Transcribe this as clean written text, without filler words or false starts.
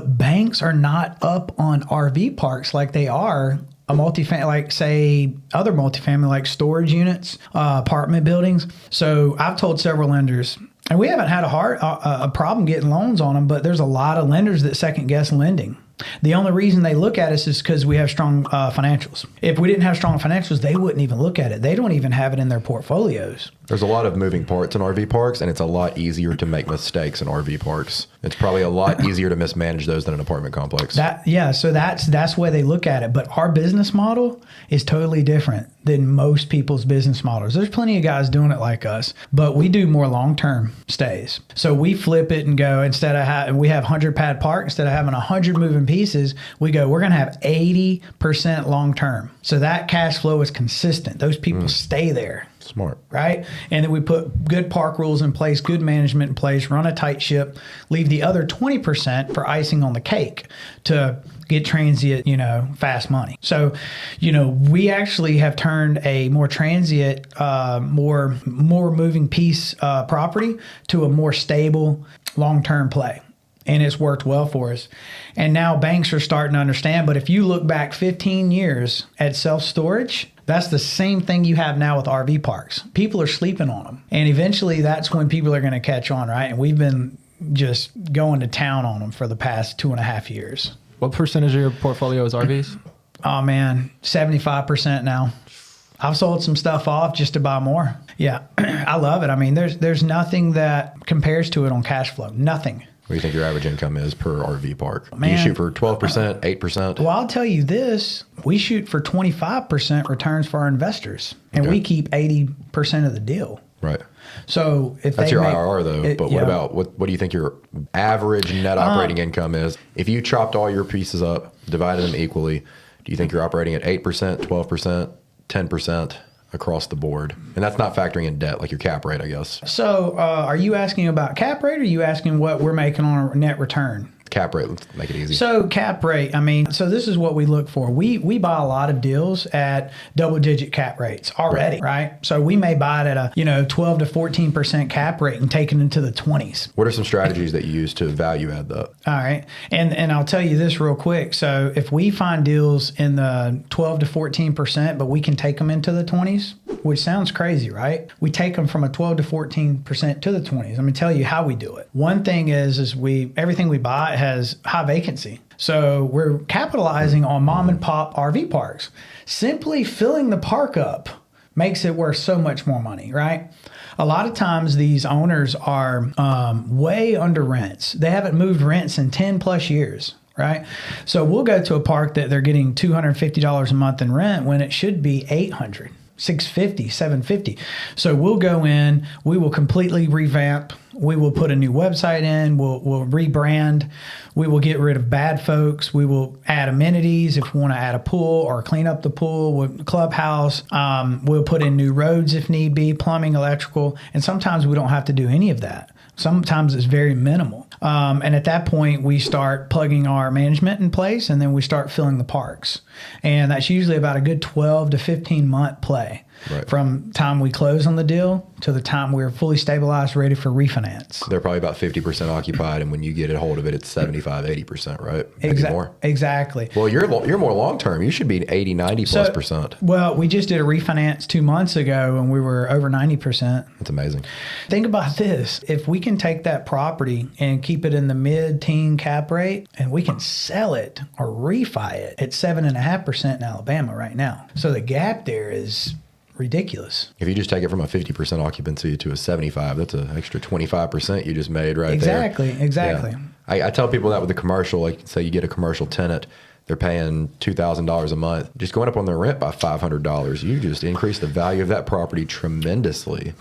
But banks are not up on RV parks like they are a multifamily, like say other multifamily, like storage units, apartment buildings. So I've told several lenders, and we haven't had a problem getting loans on them, but there's a lot of lenders that second guess lending. The only reason they look at us is because we have strong financials. If we didn't have strong financials, they wouldn't even look at it. They don't even have it in their portfolios. There's a lot of moving parts in RV parks, and it's a lot easier to make mistakes in RV parks. It's probably a lot easier to mismanage those than an apartment complex. So that's where they look at it. But our business model is totally different than most people's business models. There's plenty of guys doing it like us, but we do more long-term stays. So we flip it and go, instead of we have 100 pad park, instead of having 100 moving pieces, we go, we're going to have 80% long-term. So that cash flow is consistent. Those people stay there. Smart. Right? And then we put good park rules in place, good management in place, run a tight ship, leave the other 20% for icing on the cake to get transient, fast money. So, we actually have turned a more transient, more moving piece property to a more stable long-term play. And it's worked well for us. And now banks are starting to understand. But if you look back 15 years at self-storage, that's the same thing you have now with RV parks. People are sleeping on them. And eventually that's when people are going to catch on, right? And we've been just going to town on them for the past 2.5 years. What percentage of your portfolio is RVs? Oh, man, 75% now. I've sold some stuff off just to buy more. Yeah, I love it. I mean, there's nothing that compares to it on cash flow. Nothing. What do you think your average income is per RV park? Man, do you shoot for 12%, 8%? Well, I'll tell you this. We shoot for 25% returns for our investors, and we keep 80% of the deal. Right. So if that's your IRR though. But what about what do you think your average net operating income is? If you chopped all your pieces up, divided them equally, do you think you're operating at 8%, 12%, 10%? Across the board? And that's not factoring in debt, like your cap rate, I guess. So are you asking about cap rate, or are you asking what we're making on a net return? Cap rate, let's make it easy. So cap rate, so this is what we look for. We buy a lot of deals at double-digit cap rates already, right? So we may buy it at a 12 to 14% cap rate and take it into the 20s. What are some strategies that you use to value add that? All right, and I'll tell you this real quick. So if we find deals in the 12 to 14%, but we can take them into the 20s, which sounds crazy, right? We take them from a 12 to 14% to the 20s. Let me tell you how we do it. One thing is everything we buy has high vacancy. So we're capitalizing on mom and pop RV parks. Simply filling the park up makes it worth so much more money, right? A lot of times these owners are way under rents. They haven't moved rents in 10 plus years. Right. So we'll go to a park that they're getting $250 a month in rent when it should be $800. $650, $750. So we'll go in, we will completely revamp. We will put a new website in. We'll rebrand. We will get rid of bad folks. We will add amenities if we want to add a pool or clean up the pool, clubhouse. We'll put in new roads if need be, plumbing, electrical. And sometimes we don't have to do any of that. Sometimes it's very minimal. And at that point, we start plugging our management in place, and then we start filling the parks. And that's usually about a good 12 to 15 month play. Right. From time we close on the deal to the time we're fully stabilized, ready for refinance. They're probably about 50% occupied, and when you get a hold of it, it's 75, 80%, right? Maybe more. Exactly. Well, you're more long-term. You should be 80, 90 plus percent. Well, we just did a refinance 2 months ago, and we were over 90%. That's amazing. Think about this. If we can take that property and keep it in the mid-teen cap rate, and we can sell it or refi it at 7.5% in Alabama right now. So the gap there is ridiculous. If you just take it from a 50% occupancy to a 75, that's an extra 25% you just made right Exactly. Yeah. I tell people that with the commercial, like say you get a commercial tenant, they're paying $2,000 a month. Just going up on their rent by $500, you just increase the value of that property tremendously.